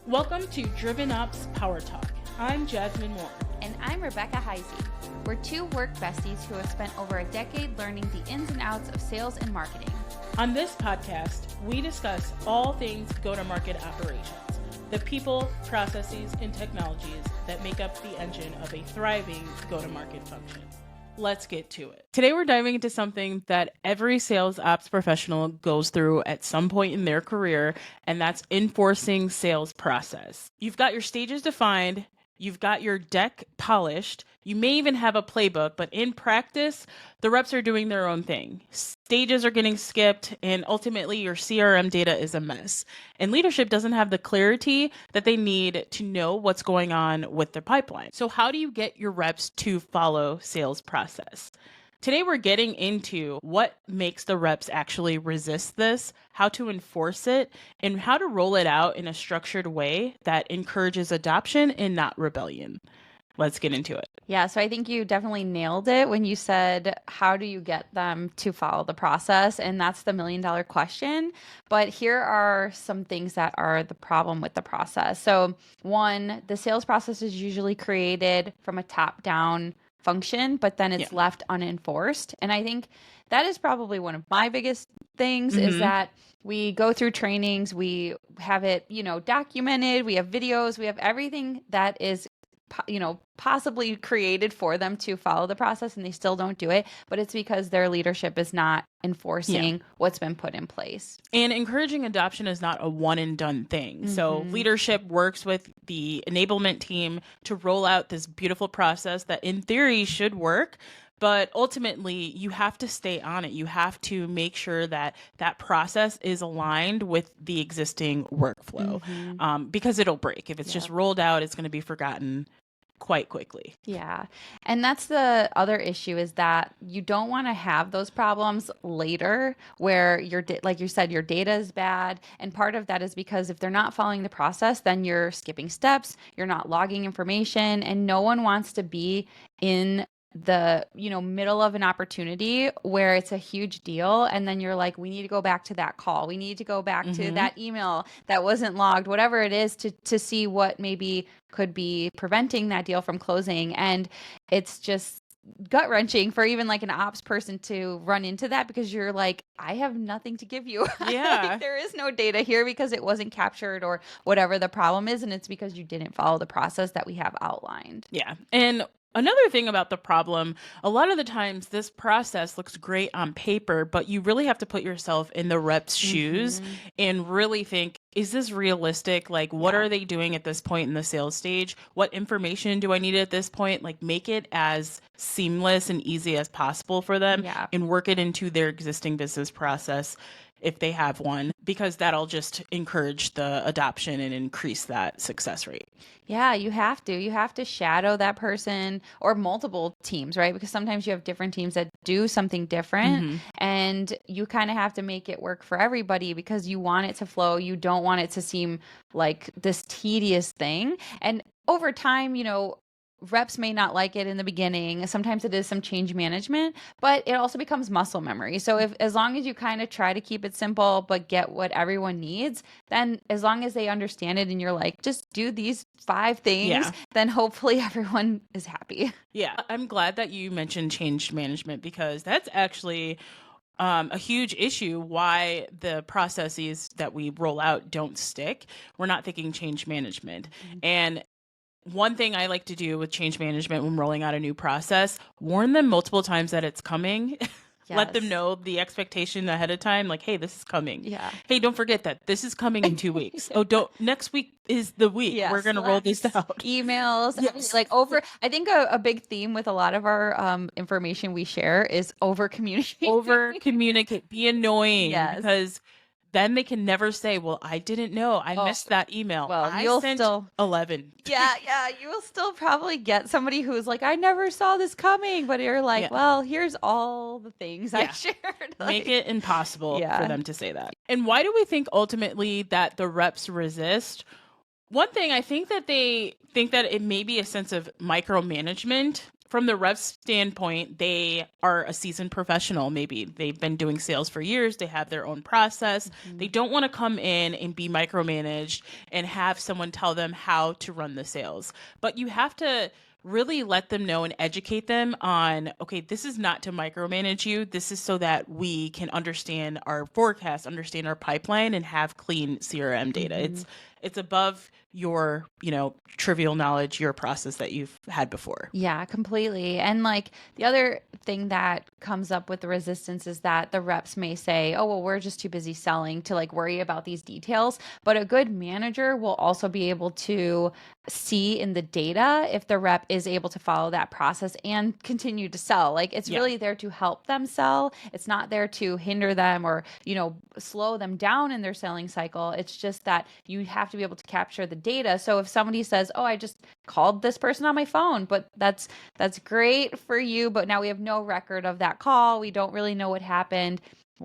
Welcome to Driven Ops Power Talk. I'm Jasmine Moore. And I'm Rebecca Heisey. We're two work besties who have spent over a decade learning the ins and outs of sales and marketing. On this podcast, we discuss all things go-to-market operations, the people, processes, and technologies that make up the engine of a thriving go-to-market function. Let's get to it. Today, we're diving into something that every sales ops professional goes through at some point in their career, and that's enforcing sales process. You've got your stages defined. You've got your deck polished. You may even have a playbook, but in practice, the reps are doing their own thing. Stages are getting skipped, and ultimately your CRM data is a mess. And leadership doesn't have the clarity that they need to know what's going on with their pipeline. So how do you get your reps to follow sales process? Today, we're getting into what makes the reps actually resist this, how to enforce it, and how to roll it out in a structured way that encourages adoption and not rebellion. Let's get into it. Yeah, so I think you definitely nailed it when you said, how do you get them to follow the process? And that's the million-dollar question. But here are some things that are the problem with the process. So one, the sales process is usually created from a top-down function, but then it's left unenforced. And I think that is probably one of my biggest things is that we go through trainings, we have it, documented, we have videos, we have everything that is possibly created for them to follow the process, and they still don't do it, but it's because their leadership is not enforcing what's been put in place. And encouraging adoption is not a one and done thing. So leadership works with the enablement team to roll out this beautiful process that in theory should work, but ultimately you have to stay on it. You have to make sure that that process is aligned with the existing workflow because it'll break. If it's just rolled out, it's going to be forgotten quite quickly. Yeah. And that's the other issue is that you don't want to have those problems later where like you said, your data is bad. And part of that is because if they're not following the process, then you're skipping steps, you're not logging information, and no one wants to be in the middle of an opportunity where it's a huge deal, and then you're like, we need to go back to that call, we need to go back to that email that wasn't logged, whatever it is, to see what maybe could be preventing that deal from closing. And it's just gut-wrenching for even like an ops person to run into that, because you're like, I have nothing to give you. Like, there is no data here because it wasn't captured or whatever the problem is, and it's because you didn't follow the process that we have outlined. And another thing about the problem, a lot of the times this process looks great on paper, but you really have to put yourself in the rep's shoes and really think, is this realistic? Like, what are they doing at this point in the sales stage? What information do I need at this point? Like, make it as seamless and easy as possible for them and work it into their existing business process if they have one, because that'll just encourage the adoption and increase that success rate. Yeah, you have to shadow that person or multiple teams, right? Because sometimes you have different teams that do something different, and you kind of have to make it work for everybody because you want it to flow. You don't want it to seem like this tedious thing. And over time, reps may not like it in the beginning. Sometimes it is some change management, but it also becomes muscle memory. So as long as you kind of try to keep it simple, but get what everyone needs, then as long as they understand it and you're like, just do these 5 things, then hopefully everyone is happy. Yeah. I'm glad that you mentioned change management, because that's actually a huge issue why the processes that we roll out don't stick. We're not thinking change management. And one thing I like to do with change management when rolling out a new process, warn them multiple times that it's coming. Let them know the expectation ahead of time, like, hey, this is coming. Hey, don't forget that this is coming in 2 weeks. Next week is the week. We're going to roll this out. Emails, I think a big theme with a lot of our information we share is over communicate. Be annoying. Because then they can never say, well, I didn't know. I missed that email. Well, I sent 11. You will still probably get somebody who's like, I never saw this coming. But you're like, well, here's all the things I shared. Make it impossible for them to say that. And why do we think ultimately that the reps resist? One thing, I think that they think that it may be a sense of micromanagement from the rep standpoint, they are a seasoned professional. Maybe they've been doing sales for years. They have their own process. They don't want to come in and be micromanaged and have someone tell them how to run the sales. But you have to really let them know and educate them on, okay, this is not to micromanage you. This is so that we can understand our forecast, understand our pipeline, and have clean CRM data. It's above your, trivial knowledge, your process that you've had before. Yeah, completely. And like the other thing that comes up with the resistance is that the reps may say, oh, well, we're just too busy selling to like worry about these details. But a good manager will also be able to see in the data if the rep is able to follow that process and continue to sell. Like it's really there to help them sell. It's not there to hinder them or, slow them down in their selling cycle. It's just that you have to be able to capture the data. So if somebody says, oh, I just called this person on my phone, but that's great for you, but now we have no record of that call. We don't really know what happened.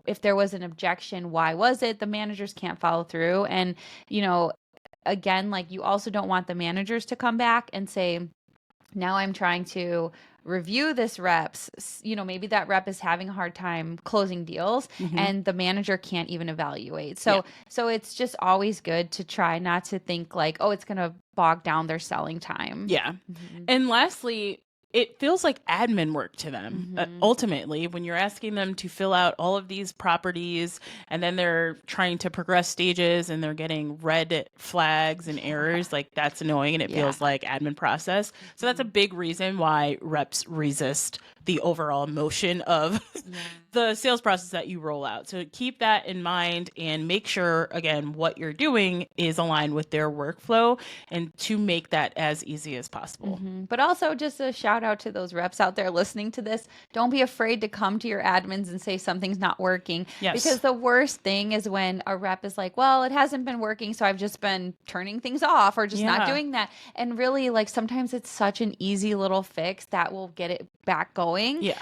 If there was an objection, why was it? The managers can't follow through. And, again, like you also don't want the managers to come back and say, now I'm trying to review this rep's, maybe that rep is having a hard time closing deals and the manager can't even evaluate. So it's just always good to try not to think like, oh, it's going to bog down their selling time. Yeah. And lastly, it feels like admin work to them. Ultimately, when you're asking them to fill out all of these properties and then they're trying to progress stages and they're getting red flags and errors, like that's annoying and it feels like admin process. So that's a big reason why reps resist the overall motion of the sales process that you roll out. So keep that in mind and make sure, again, what you're doing is aligned with their workflow and to make that as easy as possible. But also just a shout out to those reps out there listening to this. Don't be afraid to come to your admins and say something's not working. Because the worst thing is when a rep is like, well, it hasn't been working, so I've just been turning things off or just not doing that. And really, like sometimes it's such an easy little fix that will get it back going.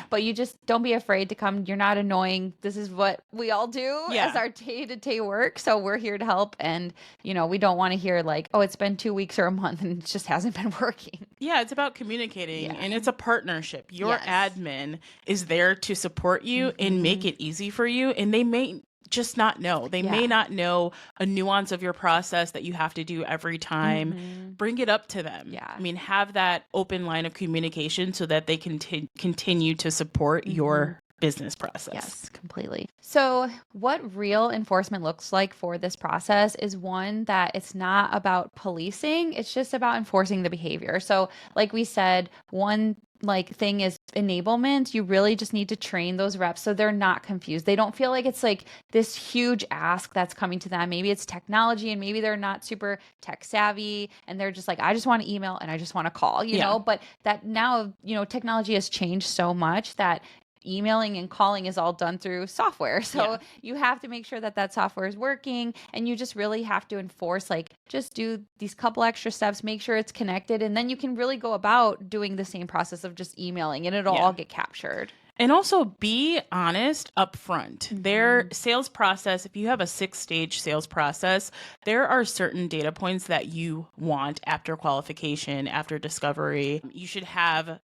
But you just don't be afraid to come. You're not annoying. This is what we all do as our day-to-day work. So we're here to help. And, we don't want to hear like, oh, it's been 2 weeks or a month and it just hasn't been working. Yeah, it's about communicating and it's a partnership. Your admin is there to support you and make it easy for you. And they may just not know. They may not know a nuance of your process that you have to do every time. Bring it up to them. I mean, have that open line of communication so that they can continue to support your business process. Yes, completely. So what real enforcement looks like for this process is one that it's not about policing, it's just about enforcing the behavior. So like we said, one thing is enablement. You really just need to train those reps so they're not confused. They don't feel like it's like this huge ask that's coming to them. Maybe it's technology and maybe they're not super tech savvy and they're just like, I just want to email and I just want to call, you know, but that now, technology has changed so much that emailing and calling is all done through software. So you have to make sure that that software is working and you just really have to enforce, just do these couple extra steps, make sure it's connected. And then you can really go about doing the same process of just emailing and it'll all get captured. And also be honest up front. Their sales process, if you have a 6-stage sales process, there are certain data points that you want after qualification, after discovery. You should have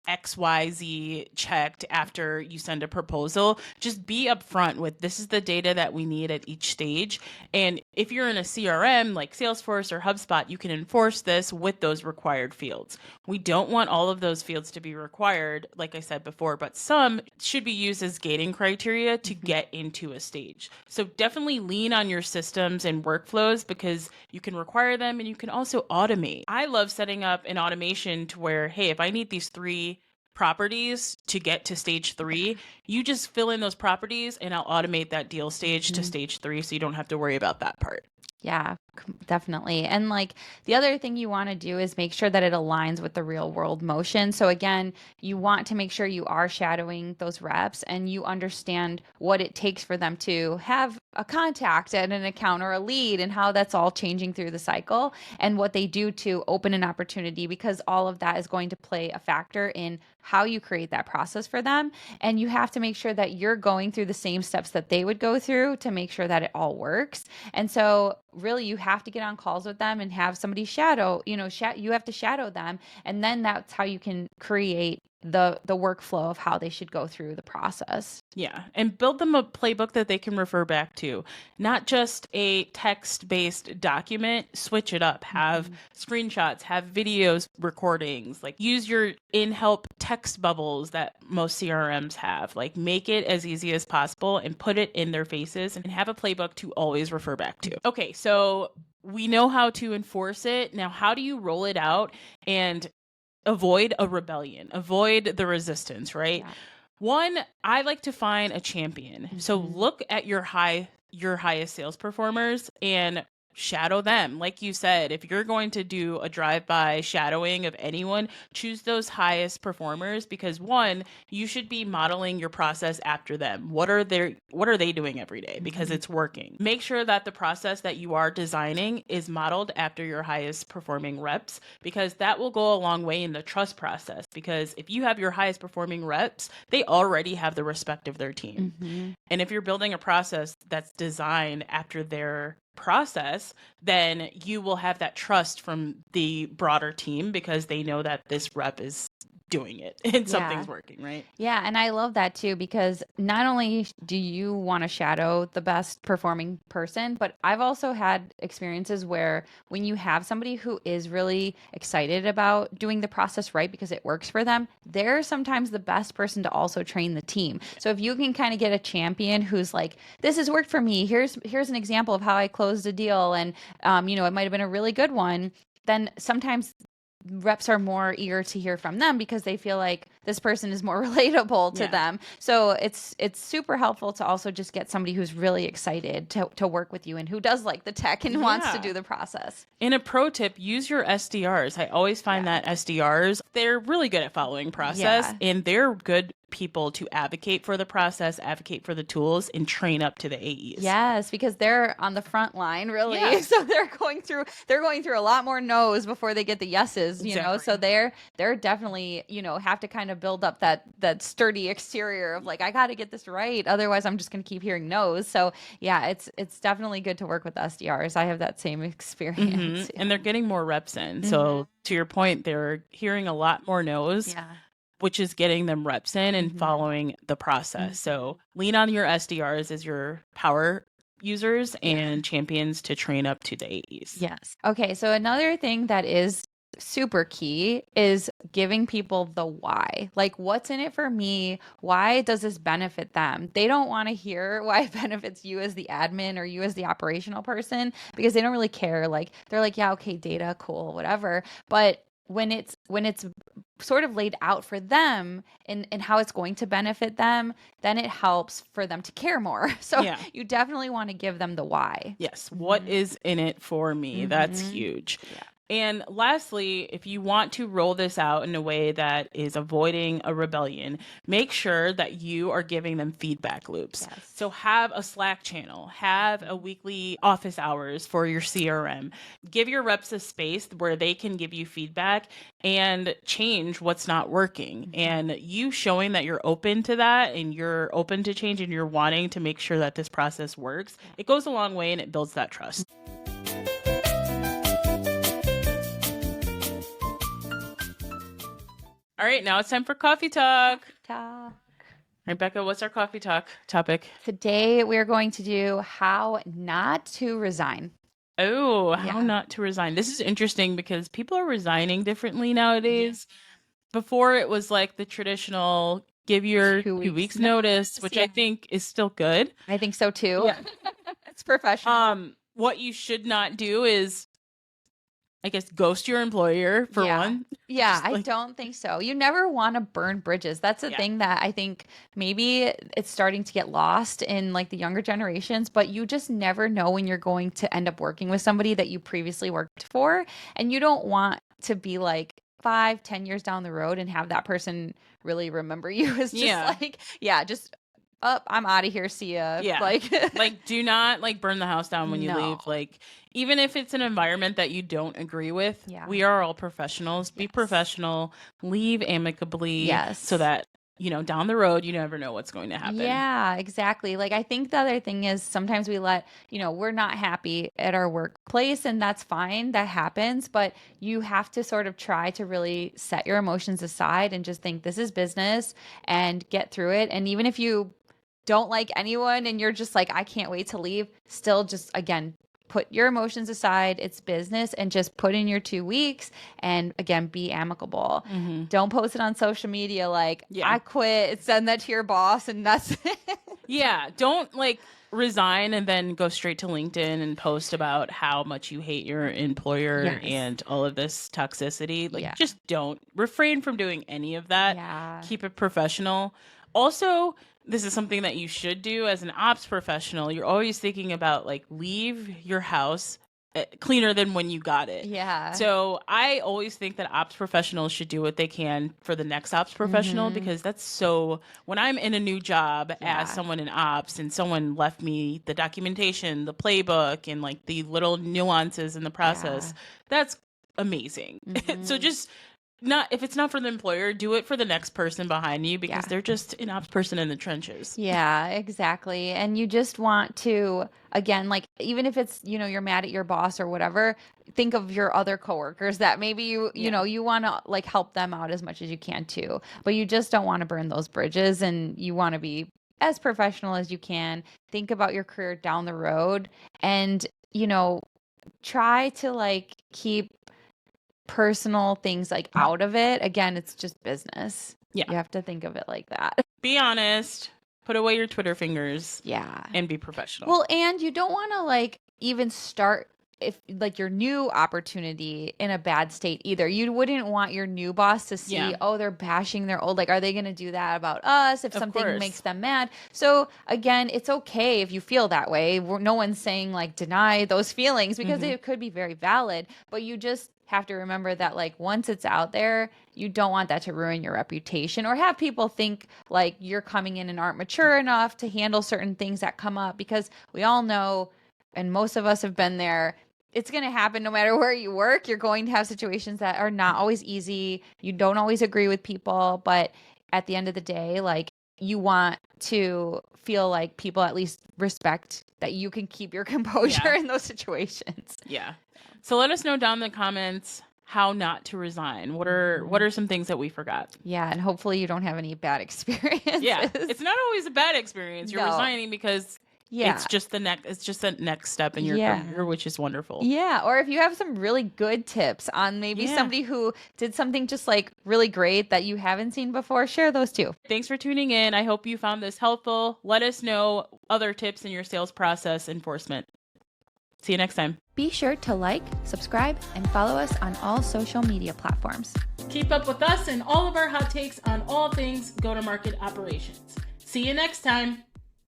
XYZ checked after you send a proposal. Just be upfront with this is the data that we need at each stage. And if you're in a CRM like Salesforce or HubSpot, you can enforce this with those required fields. We don't want all of those fields to be required, like I said before, but some should be used as gating criteria to get into a stage. So definitely lean on your systems and workflows because you can require them and you can also automate. I love setting up an automation to where, hey, if I need these 3 properties to get to stage 3, you just fill in those properties and I'll automate that deal stage to stage 3 so you don't have to worry about that part. Yeah, definitely. And the other thing you want to do is make sure that it aligns with the real world motion. So again, you want to make sure you are shadowing those reps and you understand what it takes for them to have a contact at an account or a lead, and how that's all changing through the cycle, and what they do to open an opportunity, because all of that is going to play a factor in how you create that process for them. And you have to make sure that you're going through the same steps that they would go through to make sure that it all works. And so really you have to get on calls with them and have somebody shadow, you have to shadow them, and then that's how you can create the workflow of how they should go through the process. Yeah, and build them a playbook that they can refer back to, not just a text-based document. Switch it up. Have screenshots, have videos, recordings. Like, use your in-help text bubbles that most CRMs have. Like, make it as easy as possible and put it in their faces, and have a playbook to always refer back to. Okay, so we know how to enforce it. Now, how do you roll it out and avoid a rebellion, avoid the resistance, right? Yeah. One, I like to find a champion. So look at your highest sales performers and shadow them. Like you said, if you're going to do a drive-by shadowing of anyone, choose those highest performers, because one, you should be modeling your process after them. What are they doing every day? Because it's working. Make sure that the process that you are designing is modeled after your highest performing reps, because that will go a long way in the trust process. Because if you have your highest performing reps, they already have the respect of their team. And if you're building a process that's designed after their process, then you will have that trust from the broader team, because they know that this rep is doing it and something's working, right? Yeah, and I love that too, because not only do you want to shadow the best performing person, but I've also had experiences where when you have somebody who is really excited about doing the process right because it works for them, they're sometimes the best person to also train the team. So if you can kind of get a champion who's like, this has worked for me, here's an example of how I closed a deal, and it might have been a really good one, then sometimes reps are more eager to hear from them because they feel like this person is more relatable to them. So it's super helpful to also just get somebody who's really excited to work with you and who does like the tech and wants to do the process. And a pro tip, use your SDRs. I always find that SDRs, they're really good at following process, and they're good people to advocate for the process, advocate for the tools, and train up to the AEs. Yes, because they're on the front line, really. Yeah. So they're going through a lot more no's before they get the yeses, you know. So they're definitely, have to kind of build up that sturdy exterior of like, I got to get this right, otherwise I'm just going to keep hearing no's. So yeah, it's definitely good to work with SDRs. I have that same experience. And they're getting more reps in. So to your point, they're hearing a lot more no's. Which is getting them reps in and following the process. So lean on your SDRs as your power users and champions to train up to the AEs. Yes. Okay. So another thing that is super key is giving people the why. Like, what's in it for me? Why does this benefit them? They don't want to hear why it benefits you as the admin or you as the operational person, because they don't really care. Like, they're like, yeah, okay, data, cool, whatever. But when it's sort of laid out for them and how it's going to benefit them, then it helps for them to care more. So you definitely want to give them the why. Yes. What is in it for me? That's huge. And lastly, if you want to roll this out in a way that is avoiding a rebellion, make sure that you are giving them feedback loops. So have a Slack channel, have a weekly office hours for your CRM. Give your reps a space where they can give you feedback and change what's not working. And you showing that you're open to that and you're open to change and you're wanting to make sure that this process works, it goes a long way and it builds that trust. All right, now it's time for coffee talk. All right, Becca, what's our coffee talk topic? Today we're going to do how not to resign. Oh, how not to resign. This is interesting because people are resigning differently nowadays. Before it was like the traditional give your 2 weeks notice, which I think is still good. I think so too. Yeah. It's professional. What you should not do is, I guess, ghost your employer for one. Yeah, I don't think so. You never want to burn bridges. That's a thing that I think maybe it's starting to get lost in like the younger generations, but you just never know when you're going to end up working with somebody that you previously worked for. And you don't want to be like 5-10 years down the road and have that person really remember you as just just oh, I'm out of here. See ya. Yeah. Like, do not like burn the house down when you leave. Like, even if it's an environment that you don't agree with, we are all professionals. Be professional, leave amicably. So that, you know, down the road, you never know what's going to happen. Yeah, exactly. Like, I think the other thing is sometimes we let, you know, we're not happy at our workplace, and that's fine. That happens. But you have to sort of try to really set your emotions aside and just think this is business and get through it. And even if you don't like anyone and you're just like, I can't wait to leave, still just, again, put your emotions aside. It's business, and just put in your 2 weeks and, again, be amicable. Don't post it on social media like, I quit, send that to your boss, and that's it. Don't like resign and then go straight to LinkedIn and post about how much you hate your employer and all of this toxicity. Like, just don't. Refrain from doing any of that. Keep it professional. Also, this is something that you should do as an ops professional. You're always thinking about, like, leave your house cleaner than when you got it. So I always think that ops professionals should do what they can for the next ops professional, because that's so, when I'm in a new job as someone in ops and someone left me the documentation, the playbook, and like the little nuances in the process, that's amazing. So just, if it's not for the employer, do it for the next person behind you, because they're just an ops person in the trenches. Yeah, exactly. And you just want to, again, like, even if it's, you know, you're mad at your boss or whatever, think of your other coworkers that maybe you know, you want to like help them out as much as you can too, but you just don't want to burn those bridges, and you want to be as professional as you can. Think about your career down the road, and, you know, try to like keep personal things like out of it. Again, it's just business. You have to think of it like that. Be honest, put away your Twitter fingers, and be professional. Well, and you don't want to like even start if like your new opportunity in a bad state either. You wouldn't want your new boss to see, oh, they're bashing their old, like, are they going to do that about us if something makes them mad? So again, it's okay if you feel that way. No one's saying like deny those feelings, because it could be very valid, but you just have to remember that, like, once it's out there, you don't want that to ruin your reputation or have people think like you're coming in and aren't mature enough to handle certain things that come up, because we all know, and most of us have been there, it's going to happen no matter where you work. You're going to have situations that are not always easy. You don't always agree with people, but at the end of the day, like, you want to feel like people at least respect that you can keep your composure in those situations. So let us know down in the comments how not to resign. What are some things that we forgot? And hopefully you don't have any bad experiences. It's not always a bad experience. You're resigning because it's just the next step in your career, which is wonderful. Or if you have some really good tips on maybe somebody who did something just like really great that you haven't seen before, share those too. Thanks for tuning in. I hope you found this helpful. Let us know other tips in your sales process enforcement. See you next time. Be sure to like, subscribe, and follow us on all social media platforms. Keep up with us and all of our hot takes on all things go-to-market operations. See you next time.